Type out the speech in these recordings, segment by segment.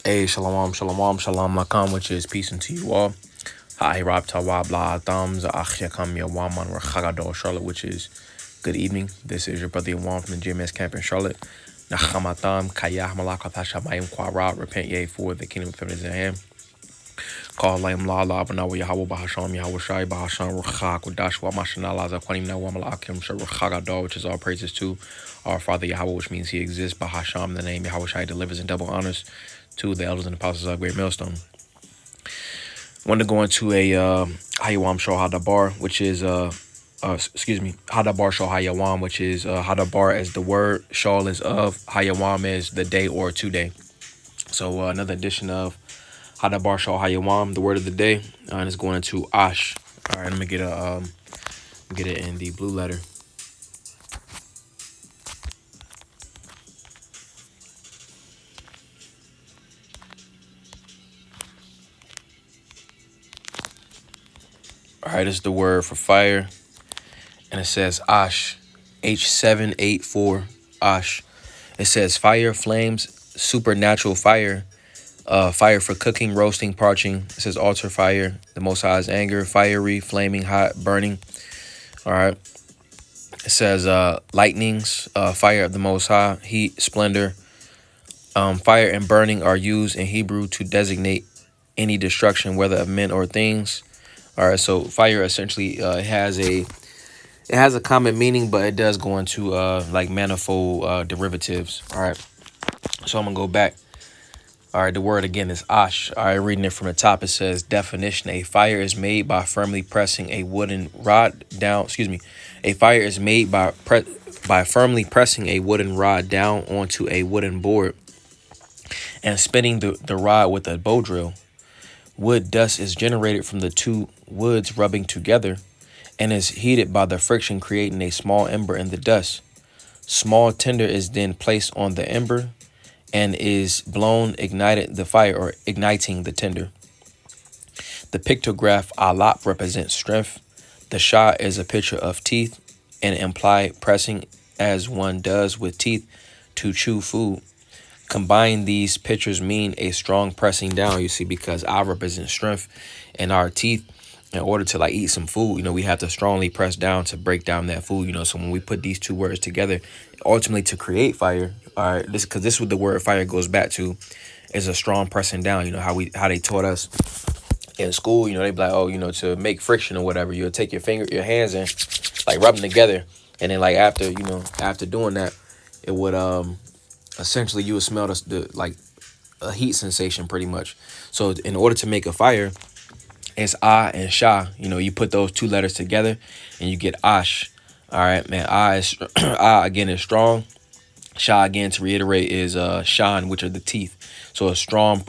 Hey, shalom, shalom, shalom, lakam, which is peace unto you all. Hi, Rob Tawab La Thumbs, Achyakam Yawaman Rachagado, Charlotte, which is good evening. This is your brother Yawan from the GMS camp in Charlotte. Nachamatam, Kayah Malakatashabayim Kwara, repent ye for the kingdom of heaven is at hand. Call Lam La La Banawa Yahweh Bahasham Yahweh Shai Bahasham Rachak Udashwa Mashanala Zakwanim Nawamalakim Sharachagado, which is all praises to our Father Yahweh, which means he exists. Bahasham, the name Yahweh Shai delivers in double honors to the elders and apostles of Great Millstone. Want to go into a Hayawam Shal Hadabar, which is Hadabar Shal Hayawam, which is Hadabar as the word, Shal is of, Hayawam is the day or today. So another edition of Hadabar Shal Hayawam, the word of the day, and it's going into Ahsh. All right, I'm gonna get it in the blue letter. All right, it's the word for fire, and it says Ahsh, H784 Ahsh. It says fire, flames, supernatural fire, fire for cooking, roasting, parching. It says altar fire, the Most High's anger, fiery, flaming, hot, burning. All right. It says lightnings, fire of the Most High, heat, splendor. Fire and burning are used in Hebrew to designate any destruction, whether of men or things. All right, so fire essentially it has a common meaning, but it does go into like manifold derivatives. All right, so I'm gonna go back. All right, the word again is Ahsh. All right, reading it from the top, it says definition: a fire is made by firmly pressing a wooden rod down. A fire is made by firmly pressing a wooden rod down onto a wooden board and spinning the rod with a bow drill. Wood dust is generated from the two woods rubbing together and is heated by the friction, creating a small ember in the dust. Small tinder is then placed on the ember and is blown, ignited the fire, or igniting the tinder. The pictograph alap represents strength. The shah is a picture of teeth and imply pressing as one does with teeth to chew food. Combine these pictures mean a strong pressing down, you see, because I represent strength and our teeth. In order to like eat some food, we have to strongly press down to break down that food, So when we put these two words together, ultimately to create fire, all right, this is what the word fire goes back to, is a strong pressing down. How they taught us in school, they be like, oh, to make friction or whatever, you'll take your hands and like rub them together, and then like after doing that, it would essentially you would smell the like a heat sensation pretty much. So in order to make a fire, it's Ah and Shah. You put those two letters together and you get Ahsh. All right, man. Ah is Ah again is strong. Shah again, to reiterate, is Shan, which are the teeth. So a strong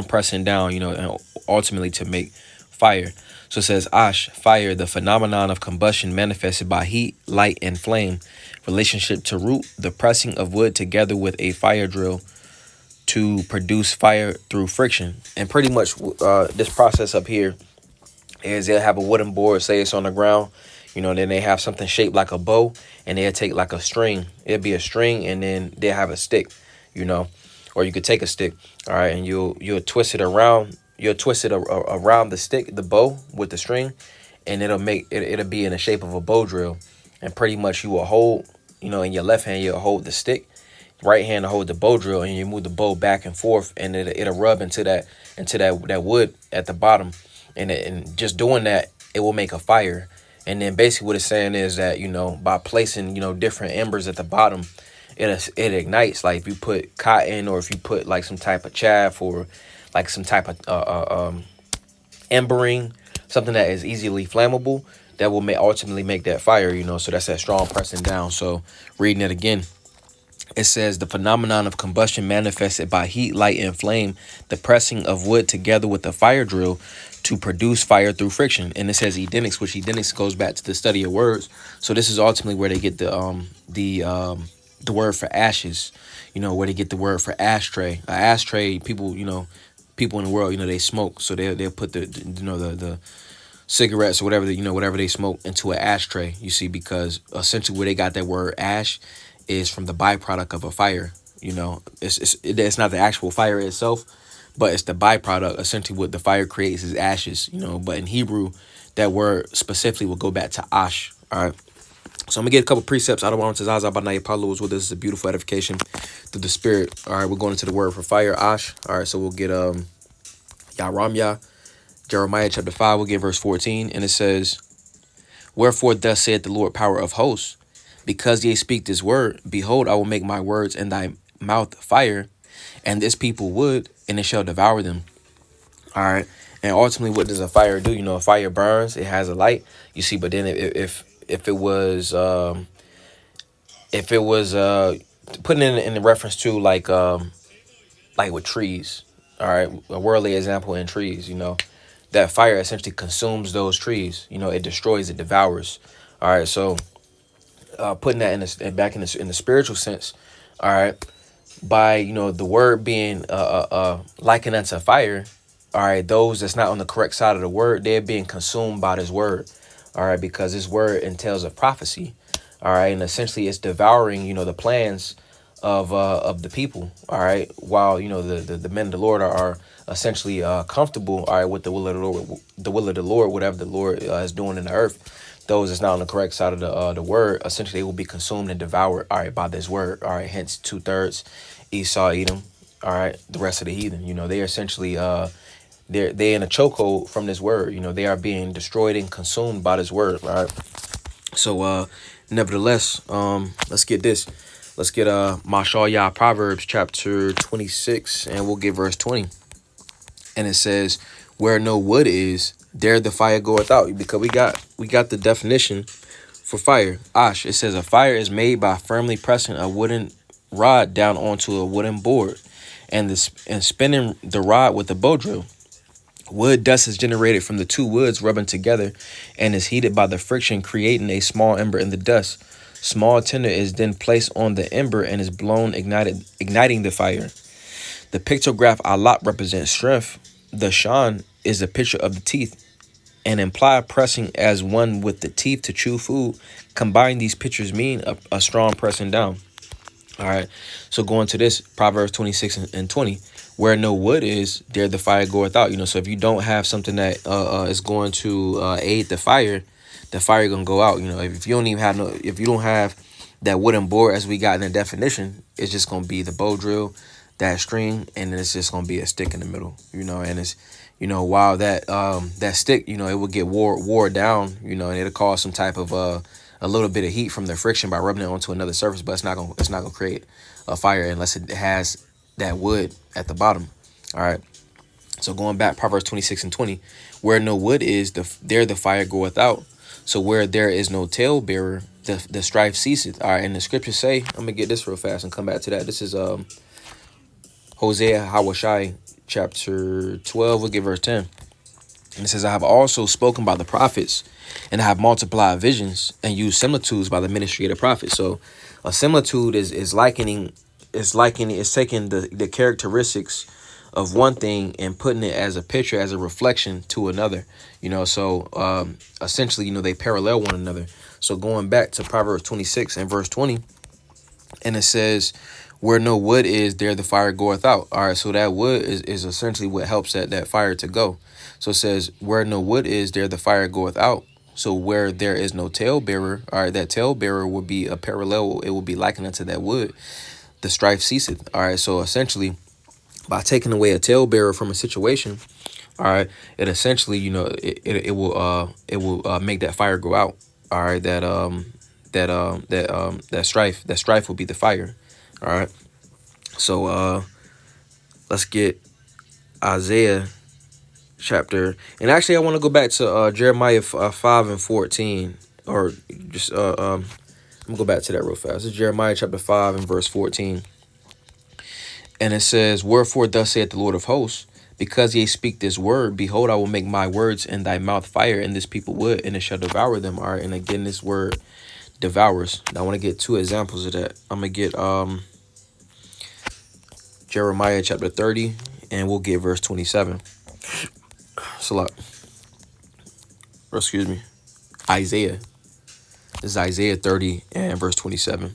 pressing down, and ultimately to make fire. So it says Ahsh, fire, the phenomenon of combustion manifested by heat, light, and flame. Relationship to root, the pressing of wood together with a fire drill to produce fire through friction. And pretty much this process up here is they'll have a wooden board, say it's on the ground, then they have something shaped like a bow, and they'll take like a string. It'll be a string, and then they'll have a stick, or you could take a stick, all right, and you'll twist it around. You'll twist it around the stick, the bow with the string, and it'll be in the shape of a bow drill. And pretty much you will hold, in your left hand you'll hold the stick, right hand to hold the bow drill, and you move the bow back and forth, and it'll rub into that wood at the bottom, and just doing that, it will make a fire. And then basically what it's saying is that by placing different embers at the bottom, it ignites. Like if you put cotton, or if you put like some type of chaff, or like some type of embering, something that is easily flammable, that will ultimately make that fire. So that's that strong pressing down. So reading it again. It says the phenomenon of combustion manifested by heat, light, and flame, the pressing of wood together with a fire drill to produce fire through friction. And it says edenics, which edenics goes back to the study of words. So this is ultimately where they get the word for ashes, where they get the word for ashtray. An ashtray, people in the world, they smoke. So they'll put the cigarettes or whatever they smoke into an ashtray, you see, because essentially where they got that word ash is from the byproduct of a fire. You know, it's not the actual fire itself, but it's the byproduct. Essentially, what the fire creates is ashes. You know, but in Hebrew, that word specifically will go back to ash. All right. So I'm gonna get a couple precepts out of one to Zaza Banaya Paulo with this is a beautiful edification through the spirit. All right, we're going into the word for fire, Ash. All right, so we'll get Yaramya, Jeremiah chapter 5, we'll get verse 14, and it says, wherefore thus saith the Lord power of hosts, because ye speak this word, behold, I will make my words in thy mouth fire, and this people wood, and it shall devour them. All right. And ultimately, what does a fire do? You know, a fire burns, it has a light, you see, but then if it was putting in the reference to like with trees, all right, a worldly example in trees, you know, that fire essentially consumes those trees. You know, it destroys, it devours. All right, so putting that back in the spiritual sense, all right, by the word being likened unto fire, all right, those that's not on the correct side of the word, they're being consumed by this word, all right, because this word entails a prophecy, all right, and essentially it's devouring the plans of the people, all right, while the men of the Lord are essentially comfortable, all right, with the will of the Lord, whatever the Lord is doing in the earth. Those that's not on the correct side of the word, essentially they will be consumed and devoured, all right, by this word, all right. Hence 2/3 Esau, Edom, all right, the rest of the heathen. They are essentially they're in a chokehold from this word. They are being destroyed and consumed by this word, all right. So nevertheless, let's get this. Let's get Mashal Yah Proverbs chapter 26, and we'll get verse 20. And it says, where no wood is, there the fire goeth out. Because we got the definition for fire. Ash, it says a fire is made by firmly pressing a wooden rod down onto a wooden board and spinning the rod with a bow drill. Wood dust is generated from the two woods rubbing together and is heated by the friction, creating a small ember in the dust. Small tinder is then placed on the ember and is blown, igniting the fire. The pictograph alat represents strength. The shan is a picture of the teeth and imply pressing as one with the teeth to chew food. Combine these pictures mean a strong pressing down. All right. So going to this, Proverbs 26 and 20, where no wood is, there the fire goeth out. So if you don't have something that is going to aid the fire gonna go out. If you don't even have if you don't have that wooden board as we got in the definition, it's just gonna be the bow drill, that string, and then it's just gonna be a stick in the middle. And it's while that stick, it will get wore down, and it'll cause some type of a little bit of heat from the friction by rubbing it onto another surface, but it's not gonna create a fire unless it has that wood at the bottom. All right. So going back, Proverbs 26 and 20, where no wood is, there the fire goeth out. So where there is no talebearer, the strife ceaseth. All right, and the scriptures say, I'm gonna get this real fast and come back to that. This is Hosea Hawashai chapter 12. We'll get verse 10. And it says, I have also spoken by the prophets, and I have multiplied visions, and used similitudes by the ministry of the prophet. So a similitude is taking the characteristics of one thing and putting it as a picture, as a reflection to another. So essentially, they parallel one another. So going back to Proverbs 26 and verse 20, and it says, where no wood is, there the fire goeth out. All right, so that wood is essentially what helps that fire to go. So it says, where no wood is, there the fire goeth out. So where there is no talebearer, all right, that talebearer would be a parallel. It will be likened unto that wood. The strife ceaseth. All right, so essentially, by taking away a talebearer from a situation, all right, it essentially, it will make that fire go out. All right, that strife will be the fire. All right, so let's get Isaiah chapter, and actually I want to go back to Jeremiah 5 and 14, or just I'm gonna go back to that real fast. It's Jeremiah chapter 5 and verse 14, and it says, wherefore thus saith the Lord of hosts, because ye speak this word, behold, I will make my words in thy mouth fire, and this people wood, and it shall devour them. All right, and again, this word devours. Now I want to get two examples of that. I'm gonna get Jeremiah chapter 30, and we'll get verse 27. Salat. Or excuse me, Isaiah. This is Isaiah 30 and verse 27.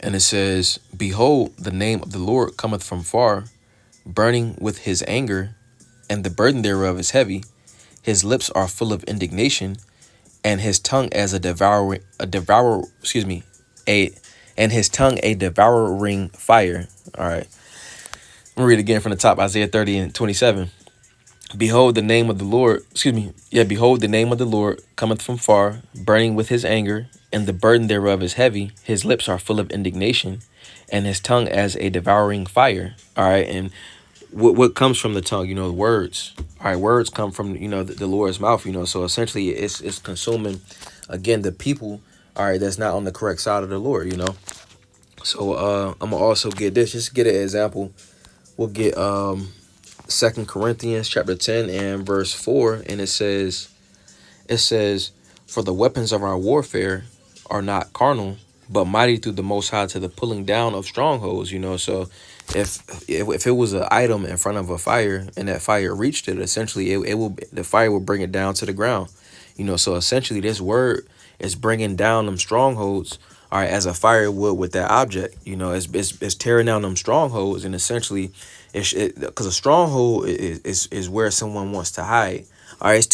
And it says, behold, the name of the Lord cometh from far, burning with his anger, and the burden thereof is heavy. His lips are full of indignation, and his tongue as a and his tongue a devouring fire. All right. I'm gonna read it again from the top, Isaiah 30 and 27. Behold, the name of the Lord, behold, the name of the Lord cometh from far, burning with his anger, and the burden thereof is heavy. His lips are full of indignation, and his tongue as a devouring fire. All right. And what comes from the tongue, the words. All right, words come from, the Lord's mouth, so essentially it's consuming, again, the people, all right, that's not on the correct side of the Lord. So I'm gonna also get this, just get an example. We'll get 2 Corinthians chapter 10 and verse 4, and it says, for the weapons of our warfare are not carnal, but mighty through the Most High to the pulling down of strongholds. So if it was an item in front of a fire and that fire reached it, essentially the fire will bring it down to the ground. So essentially this word is bringing down them strongholds, all right, as a fire would with that object. It's tearing down them strongholds, and essentially because a stronghold is where someone wants to hide. All right, it's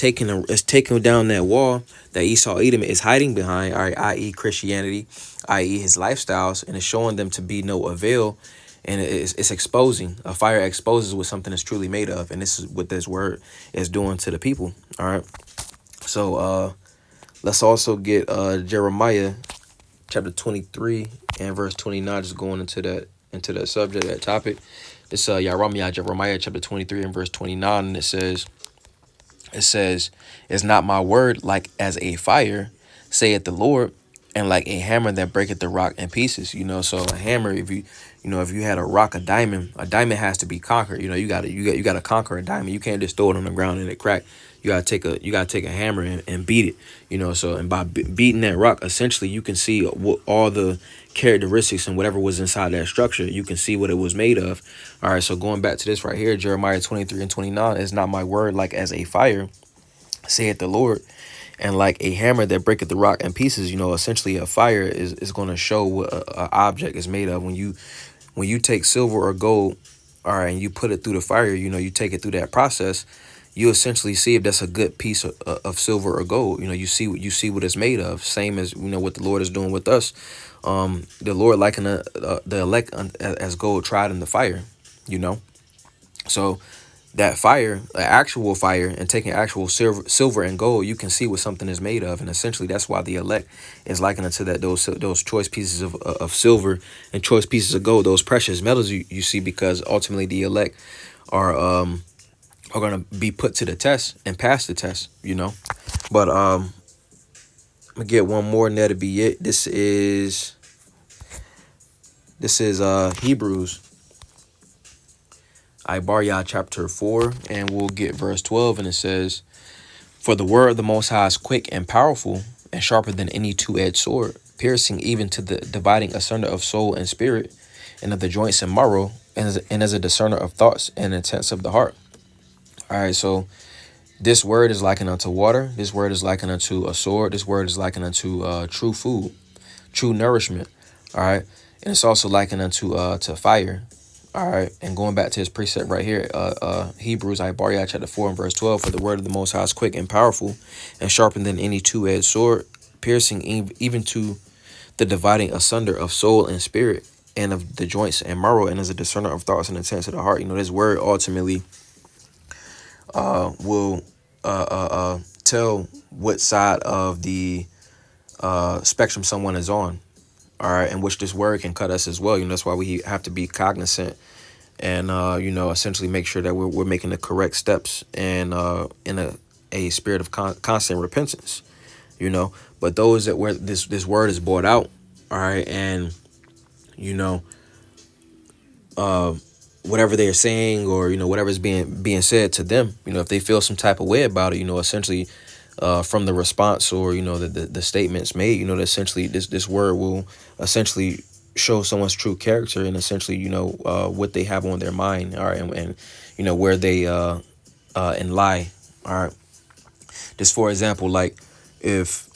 taking down that wall that Esau Edom is hiding behind. All right, i.e. Christianity, i.e. his lifestyles, and it's showing them to be no avail, and it's exposing. A fire exposes what something is truly made of, and this is what this word is doing to the people. All right, so let's also get Jeremiah chapter 23 and verse 29, just going into that subject, that topic. It's Jeremiah chapter 23 and verse 29, and it says, is not my word like as a fire, saith the Lord, and like a hammer that breaketh the rock in pieces. So a hammer, if you had a rock, a diamond has to be conquered. You gotta conquer a diamond. You can't just throw it on the ground and it crack. You gotta take a hammer and beat it. So, and by beating that rock, essentially you can see what all the characteristics and whatever was inside that structure. You can see what it was made of. All right, so going back to this right here, Jeremiah 23 and 29, is not my word like as a fire, saith the Lord, and like a hammer that breaketh the rock in pieces. Essentially a fire is going to show what a object is made of. When you take silver or gold, all right, and you put it through the fire, you take it through that process, you essentially see if that's a good piece of silver or gold. You see what it's made of. Same as what the Lord is doing with us. The Lord likened the elect as gold tried in the fire. So that fire, an actual fire, and taking actual silver and gold, you can see what something is made of, and essentially that's why the elect is likened to that, those choice pieces of silver and choice pieces of gold, those precious metals you see, because ultimately the elect are going to be put to the test and pass the test. But I'm gonna get one more, and that'll be it. This is Hebrews. I bar y'all chapter 4, and we'll get verse 12, and it says, for the word of the Most High is quick and powerful, and sharper than any two-edged sword, piercing even to the dividing asunder of soul and spirit, and of the joints and marrow, and as a discerner of thoughts and intents of the heart. All right, so this word is likened unto water. This word is likened unto a sword. This word is likened unto true food, true nourishment. All right, and it's also likened unto to fire. All right, and going back to his precept right here, Hebrews, chapter 4 and verse 12, for the word of the Most High is quick and powerful, and sharper than any two-edged sword, piercing even to the dividing asunder of soul and spirit, and of the joints and marrow, and as a discerner of thoughts and intents of the heart. This word ultimately will tell what side of the spectrum someone is on. All right, and which this word can cut us as well. That's why we have to be cognizant and essentially make sure that we're making the correct steps and in a spirit of constant repentance. But those that where this word is brought out, all right, and whatever they're saying, or whatever's being said to them, if they feel some type of way about it, essentially from the response, or the statements made, that essentially this word will essentially show someone's true character, and essentially what they have on their mind, all right, and where they and lie. All right, just for example, like if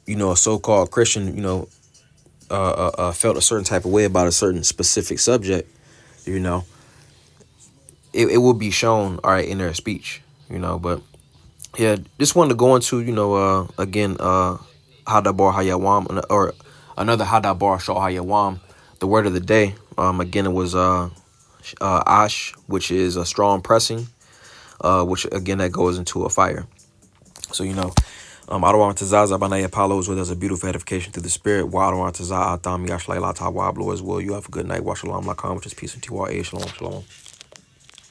a so-called Christian felt a certain type of way about a certain specific subject, you know, it will be shown, all right, in their speech, you know. But yeah, just wanted to go into, you know, again, Hadabar Hayawam, or another Hadabar Shal Hayawam, the word of the day. Again, it was Ahsh, which is a strong pressing, which again that goes into a fire. So you know, Adawan Tazaza Banaya Apollos, where there's a beautiful edification through the spirit. Wadawan Tazah Atam Yashlai Lata Wablo as well. You have a good night. Washalam Lakam, which is peace and tiwa. Shalom, shalom.